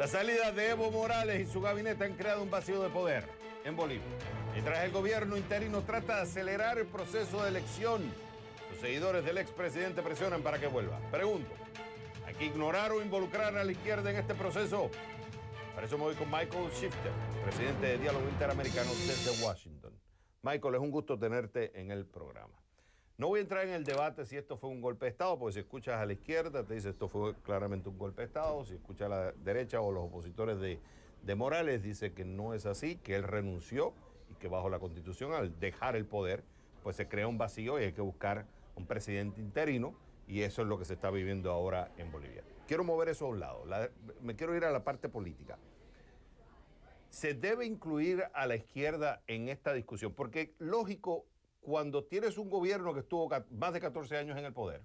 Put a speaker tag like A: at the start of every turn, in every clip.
A: La salida de Evo Morales y su gabinete han creado un vacío de poder en Bolivia. Mientras el gobierno interino trata de acelerar el proceso de elección, los seguidores del expresidente presionan para que vuelva. Pregunto, ¿hay que ignorar o involucrar a la izquierda en este proceso? Para eso me voy con Michael Shifter, presidente de Diálogo Interamericano desde Washington. Michael, es un gusto tenerte en el programa. No voy a entrar en el debate si esto fue un golpe de Estado, porque si escuchas a la izquierda te dice esto fue claramente un golpe de Estado, si escuchas a la derecha o los opositores de Morales dice que no es así, que él renunció y que bajo la Constitución al dejar el poder pues se crea un vacío y hay que buscar un presidente interino y eso es lo que se está viviendo ahora en Bolivia. Quiero mover eso a un lado, me quiero ir a la parte política. ¿Se debe incluir a la izquierda en esta discusión? Porque lógico, cuando tienes un gobierno que estuvo más de 14 años en el poder,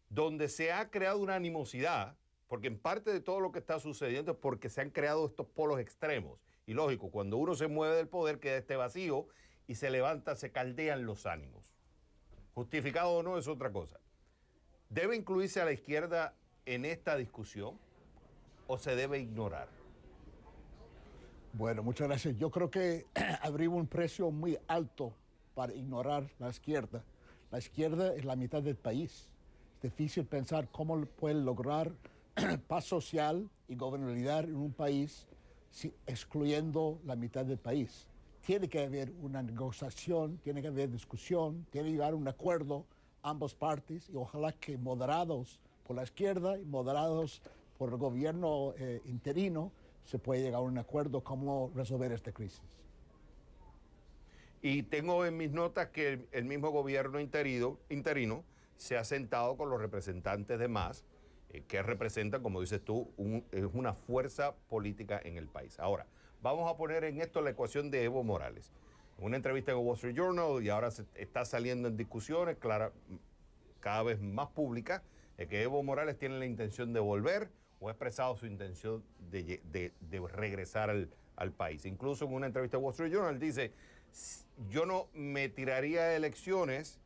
A: donde se ha creado una animosidad, porque en parte de todo lo que está sucediendo es porque se han creado estos polos extremos. Y lógico, cuando uno se mueve del poder queda este vacío y se levanta, se caldean los ánimos. Justificado o no es otra cosa. ¿Debe incluirse a la izquierda en esta discusión o se debe ignorar?
B: Bueno, muchas gracias. Yo creo que habría un precio muy alto para ignorar la izquierda. La izquierda es la mitad del país. Es difícil pensar cómo puede lograr paz social y gobernabilidad en un país excluyendo la mitad del país. Tiene que haber una negociación, tiene que haber discusión, tiene que llegar a un acuerdo ambas partes y ojalá que moderados por la izquierda y moderados por el gobierno interino se pueda llegar a un acuerdo cómo resolver esta crisis.
A: Y tengo en mis notas que el mismo gobierno interino se ha sentado con los representantes de MAS, que representan, como dices tú, es una fuerza política en el país. Ahora, vamos a poner en esto la ecuación de Evo Morales. En una entrevista en el Wall Street Journal, y ahora se está saliendo en discusiones cada vez más públicas, de que Evo Morales tiene la intención de volver o ha expresado su intención de regresar al país. Incluso en una entrevista en Wall Street Journal dice, yo no me tiraría de elecciones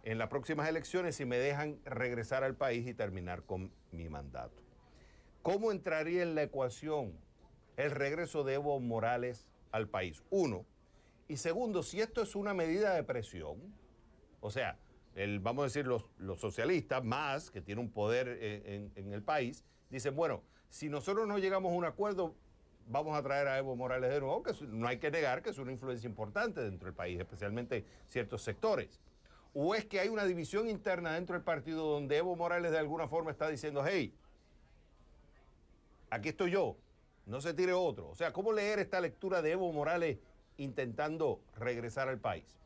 A: en las próximas elecciones si me dejan regresar al país y terminar con mi mandato. ¿Cómo entraría en la ecuación el regreso de Evo Morales al país? Uno. Y segundo, si esto es una medida de presión, o sea, vamos a decir los socialistas, más que tiene un poder en el país, dicen, bueno, si nosotros no llegamos a un acuerdo, vamos a traer a Evo Morales de nuevo, que no hay que negar que es una influencia importante dentro del país, especialmente ciertos sectores. ¿O es que hay una división interna dentro del partido donde Evo Morales de alguna forma está diciendo, hey, aquí estoy yo, no se tire otro? O sea, ¿cómo leer esta lectura de Evo Morales intentando regresar al país?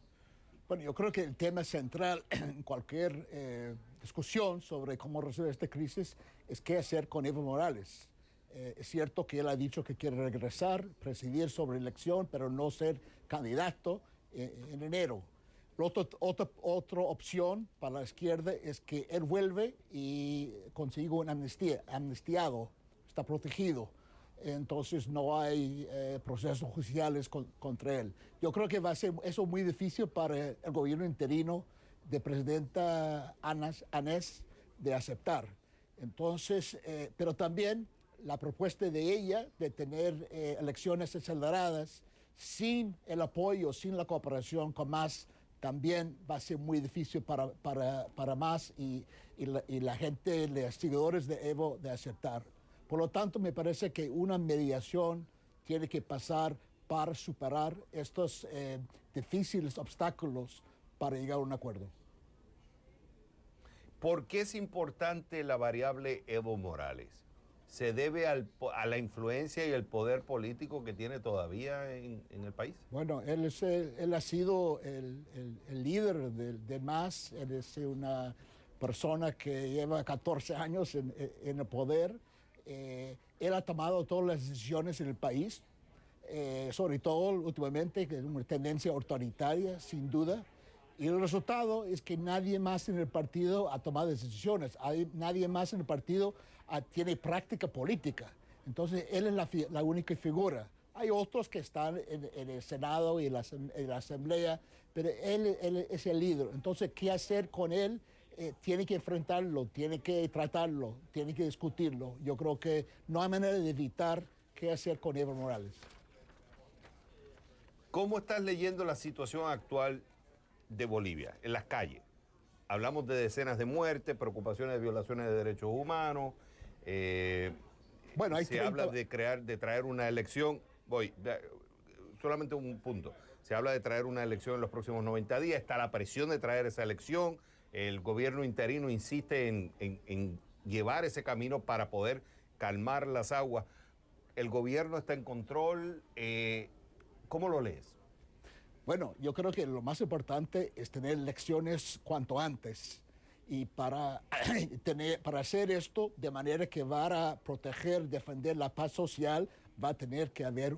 B: Bueno, yo creo que el tema central en cualquier discusión sobre cómo resolver esta crisis es qué hacer con Evo Morales. Es cierto que él ha dicho que quiere regresar, presidir sobre elección, pero no ser candidato en enero. Otra opción para la izquierda es que él vuelve y consiga un amnistiado, está protegido. Entonces no hay procesos judiciales contra él. Yo creo que va a ser eso muy difícil para el gobierno interino de presidenta Anés de aceptar. Entonces, pero también la propuesta de ella de tener elecciones aceleradas sin el apoyo, sin la cooperación con MAS, también va a ser muy difícil para MAS y la gente, los seguidores de Evo, de aceptar. Por lo tanto, me parece que una mediación tiene que pasar para superar estos difíciles obstáculos para llegar a un acuerdo.
A: ¿Por qué es importante la variable Evo Morales? ¿Se debe a la influencia y el poder político que tiene todavía en el país?
B: Bueno, él ha sido el líder del MAS, él es una persona que lleva 14 años en el poder. Él ha tomado todas las decisiones en el país, sobre todo últimamente, que es una tendencia autoritaria, sin duda. Y el resultado es que nadie más en el partido ha tomado decisiones, nadie más en el partido tiene práctica política. Entonces, él es la única figura. Hay otros que están en el Senado y en la Asamblea, pero él es el líder. Entonces, ¿qué hacer con él? tiene que enfrentarlo, tiene que tratarlo, tiene que discutirlo. Yo creo que no hay manera de evitar qué hacer con Evo Morales.
A: ¿Cómo estás leyendo la situación actual de Bolivia en las calles? Hablamos de decenas de muertes, preocupaciones de violaciones de derechos humanos.
B: Bueno, hay
A: se
B: 30...
A: habla de traer una elección. Solamente un punto. Se habla de traer una elección en los próximos 90 días. Está la presión de traer esa elección. El gobierno interino insiste en llevar ese camino para poder calmar las aguas. El gobierno está en control. ¿Cómo lo lees?
B: Bueno, yo creo que lo más importante es tener elecciones cuanto antes. Y para hacer esto de manera que va a proteger, defender la paz social, va a tener que haber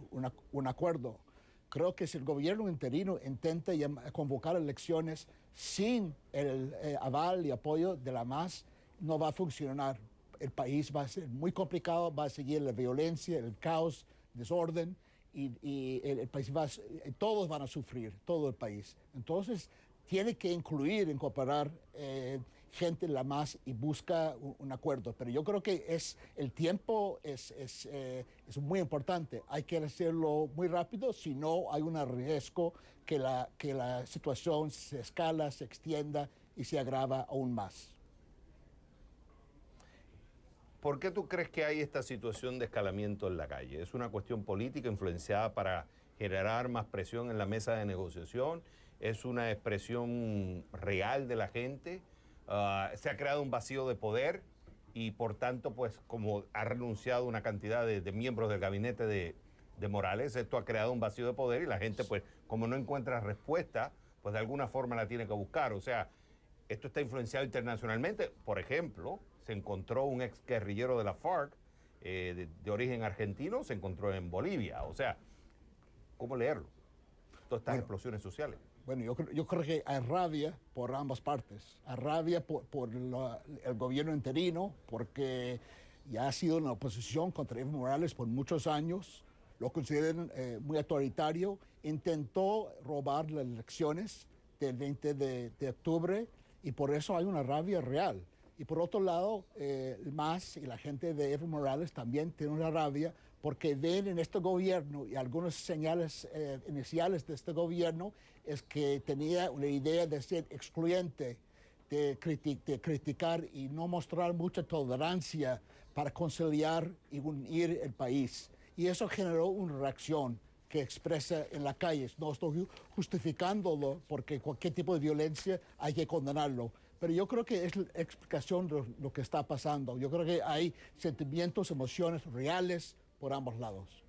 B: un acuerdo. Creo que si el gobierno interino intenta convocar elecciones sin el aval y apoyo de la MAS, no va a funcionar. El país va a ser muy complicado, va a seguir la violencia, el caos, desorden, y el país todos van a sufrir, todo el país. Entonces, tiene que incorporar gente en la MAS y busca un acuerdo. Pero yo creo que el tiempo es muy importante. Hay que hacerlo muy rápido, si no hay un riesgo que la situación se escala, se extienda y se agrava aún más.
A: ¿Por qué tú crees que hay esta situación de escalamiento en la calle? ¿Es una cuestión política influenciada para generar más presión en la mesa de negociación? ¿Es una expresión real de la gente? ¿Se ha creado un vacío de poder? Y por tanto, pues como ha renunciado una cantidad de miembros del gabinete de Morales, esto ha creado un vacío de poder y la gente, pues como no encuentra respuesta, pues de alguna forma la tiene que buscar. O sea, esto está influenciado internacionalmente. Por ejemplo, se encontró un ex guerrillero de la FARC de origen argentino, se encontró en Bolivia. O sea, ¿cómo leerlo? Todas estas explosiones sociales.
B: Bueno, yo creo que hay rabia por ambas partes. Hay rabia por el gobierno interino, porque ya ha sido en la oposición contra Evo Morales por muchos años. Lo consideran muy autoritario. Intentó robar las elecciones del 20 de octubre y por eso hay una rabia real. Y por otro lado, el MAS y la gente de Evo Morales también tienen una rabia porque ven en este gobierno y algunas señales iniciales de este gobierno es que tenía una idea de ser excluyente, de criticar y no mostrar mucha tolerancia para conciliar y unir el país. Y eso generó una reacción que expresa en las calles. No estoy justificándolo porque cualquier tipo de violencia hay que condenarlo. Pero yo creo que es la explicación de lo que está pasando. Yo creo que hay sentimientos, emociones reales por ambos lados.